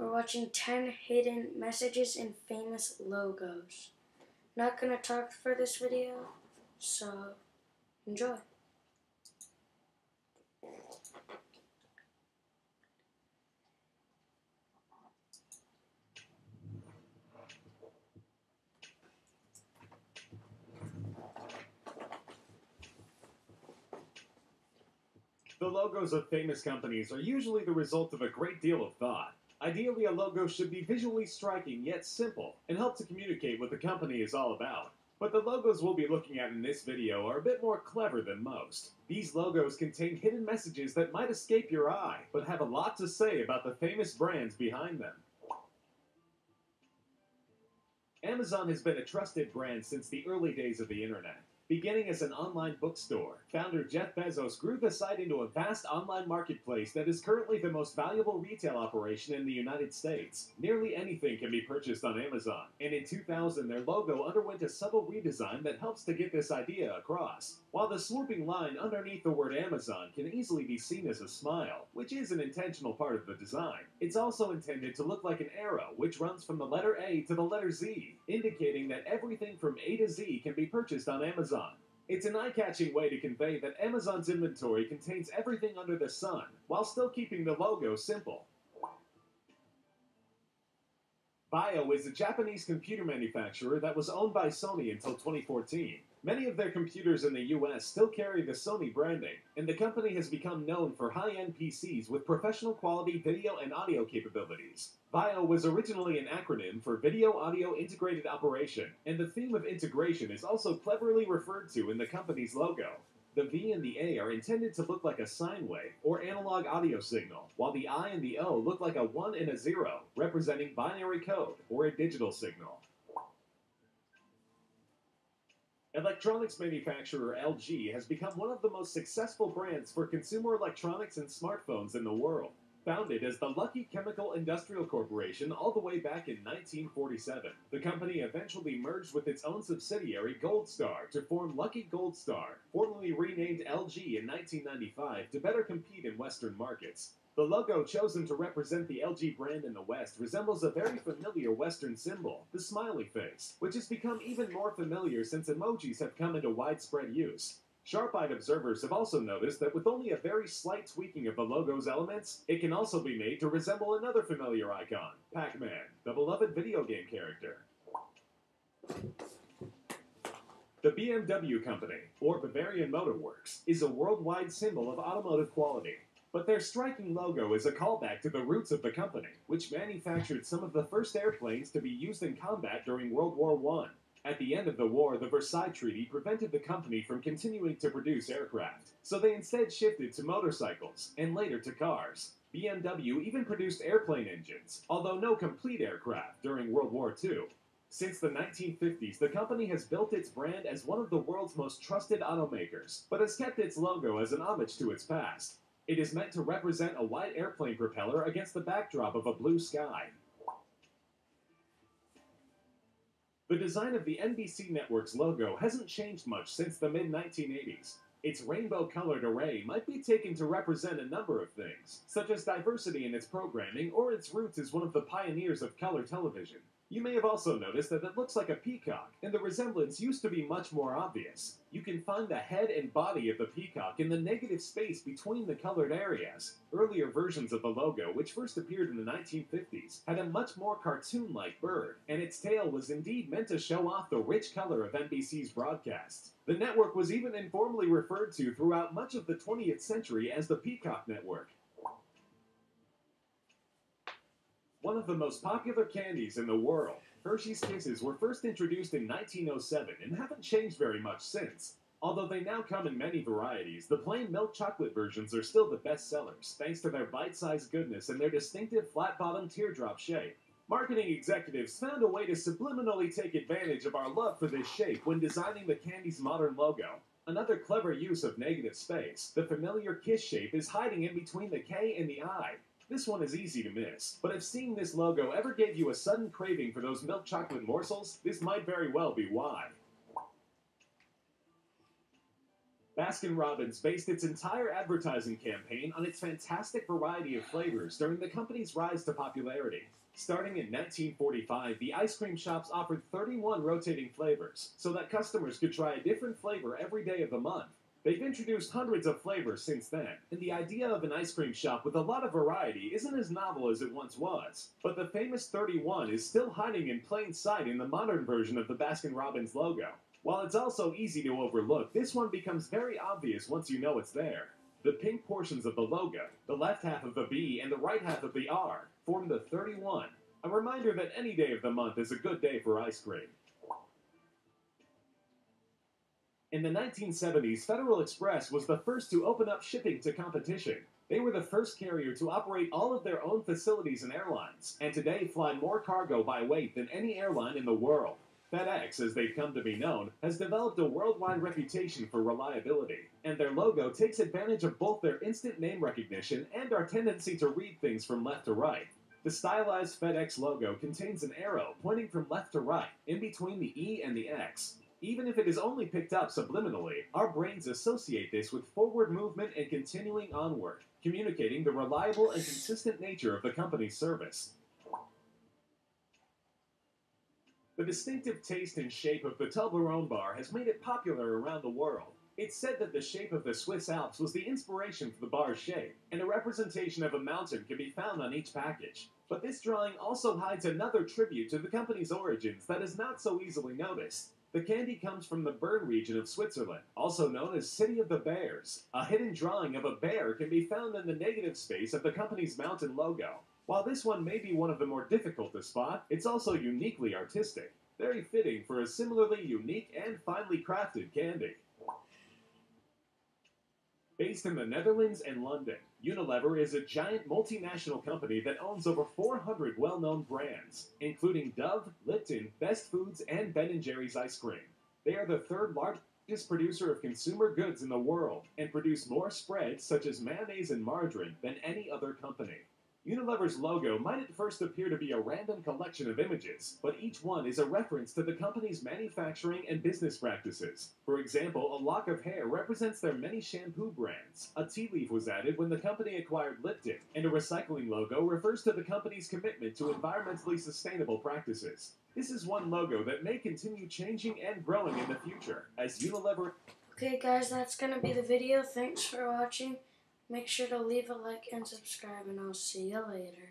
We're watching 10 hidden messages in famous logos. Not gonna talk for this video, so enjoy. The logos of famous companies are usually the result of a great deal of thought. Ideally, a logo should be visually striking yet simple and help to communicate what the company is all about. But the logos we'll be looking at in this video are a bit more clever than most. These logos contain hidden messages that might escape your eye, but have a lot to say about the famous brands behind them. Amazon has been a trusted brand since the early days of the internet. Beginning as an online bookstore, founder Jeff Bezos grew the site into a vast online marketplace that is currently the most valuable retail operation in the United States. Nearly anything can be purchased on Amazon, and in 2000 their logo underwent a subtle redesign that helps to get this idea across. While the swooping line underneath the word Amazon can easily be seen as a smile, which is an intentional part of the design, it's also intended to look like an arrow which runs from the letter A to the letter Z, indicating that everything from A to Z can be purchased on Amazon. It's an eye-catching way to convey that Amazon's inventory contains everything under the sun, while still keeping the logo simple. Vaio is a Japanese computer manufacturer that was owned by Sony until 2014. Many of their computers in the US still carry the Sony branding, and the company has become known for high-end PCs with professional quality video and audio capabilities. Vaio was originally an acronym for Video Audio Integrated Operation, and the theme of integration is also cleverly referred to in the company's logo. The V and the A are intended to look like a sine wave, or analog audio signal, while the I and the O look like a 1 and a 0, representing binary code, or a digital signal. Electronics manufacturer LG has become one of the most successful brands for consumer electronics and smartphones in the world. Founded as the Lucky Chemical Industrial Corporation all the way back in 1947, the company eventually merged with its own subsidiary Goldstar to form Lucky Goldstar, formerly renamed LG in 1995 to better compete in Western markets. The logo chosen to represent the LG brand in the West resembles a very familiar Western symbol, the smiley face, which has become even more familiar since emojis have come into widespread use. Sharp-eyed observers have also noticed that with only a very slight tweaking of the logo's elements, it can also be made to resemble another familiar icon, Pac-Man, the beloved video game character. The BMW Company, or Bavarian Motor Works, is a worldwide symbol of automotive quality. But their striking logo is a callback to the roots of the company, which manufactured some of the first airplanes to be used in combat during World War I. At the end of the war, the Versailles Treaty prevented the company from continuing to produce aircraft, so they instead shifted to motorcycles, and later to cars. BMW even produced airplane engines, although no complete aircraft, during World War II. Since the 1950s, the company has built its brand as one of the world's most trusted automakers, but has kept its logo as an homage to its past. It is meant to represent a white airplane propeller against the backdrop of a blue sky. The design of the NBC network's logo hasn't changed much since the mid-1980s. Its rainbow-colored array might be taken to represent a number of things, such as diversity in its programming or its roots as one of the pioneers of color television. You may have also noticed that it looks like a peacock, and the resemblance used to be much more obvious. You can find the head and body of the peacock in the negative space between the colored areas. Earlier versions of the logo, which first appeared in the 1950s, had a much more cartoon-like bird, and its tail was indeed meant to show off the rich color of NBC's broadcasts. The network was even informally referred to throughout much of the 20th century as the Peacock Network. One of the most popular candies in the world, Hershey's Kisses were first introduced in 1907 and haven't changed very much since. Although they now come in many varieties, the plain milk chocolate versions are still the best sellers, thanks to their bite-sized goodness and their distinctive flat-bottomed teardrop shape. Marketing executives found a way to subliminally take advantage of our love for this shape when designing the candy's modern logo. Another clever use of negative space, the familiar kiss shape is hiding in between the K and the I. This one is easy to miss, but if seeing this logo ever gave you a sudden craving for those milk chocolate morsels, this might very well be why. Baskin-Robbins based its entire advertising campaign on its fantastic variety of flavors during the company's rise to popularity. Starting in 1945, the ice cream shops offered 31 rotating flavors, so that customers could try a different flavor every day of the month. They've introduced hundreds of flavors since then, and the idea of an ice cream shop with a lot of variety isn't as novel as it once was. But the famous 31 is still hiding in plain sight in the modern version of the Baskin-Robbins logo. While it's also easy to overlook, this one becomes very obvious once you know it's there. The pink portions of the logo, the left half of the B and the right half of the R, form the 31, a reminder that any day of the month is a good day for ice cream. In the 1970s, Federal Express was the first to open up shipping to competition. They were the first carrier to operate all of their own facilities and airlines, and today fly more cargo by weight than any airline in the world. FedEx, as they've come to be known, has developed a worldwide reputation for reliability, and their logo takes advantage of both their instant name recognition and our tendency to read things from left to right. The stylized FedEx logo contains an arrow pointing from left to right, in between the E and the X. Even if it is only picked up subliminally, our brains associate this with forward movement and continuing onward, communicating the reliable and consistent nature of the company's service. The distinctive taste and shape of the Toblerone bar has made it popular around the world. It's said that the shape of the Swiss Alps was the inspiration for the bar's shape, and a representation of a mountain can be found on each package. But this drawing also hides another tribute to the company's origins that is not so easily noticed. The candy comes from the Bern region of Switzerland, also known as City of the Bears. A hidden drawing of a bear can be found in the negative space of the company's mountain logo. While this one may be one of the more difficult to spot, it's also uniquely artistic, very fitting for a similarly unique and finely crafted candy. Based in the Netherlands and London, Unilever is a giant multinational company that owns over 400 well-known brands, including Dove, Lipton, Best Foods, and Ben & Jerry's ice cream. They are the third largest producer of consumer goods in the world and produce more spreads such as mayonnaise and margarine than any other company. Unilever's logo might at first appear to be a random collection of images, but each one is a reference to the company's manufacturing and business practices. For example, a lock of hair represents their many shampoo brands. A tea leaf was added when the company acquired Lipton, and a recycling logo refers to the company's commitment to environmentally sustainable practices. This is one logo that may continue changing and growing in the future, as Unilever... Okay guys, that's going to be the video. Thanks for watching. Make sure to leave a like and subscribe, and I'll see you later.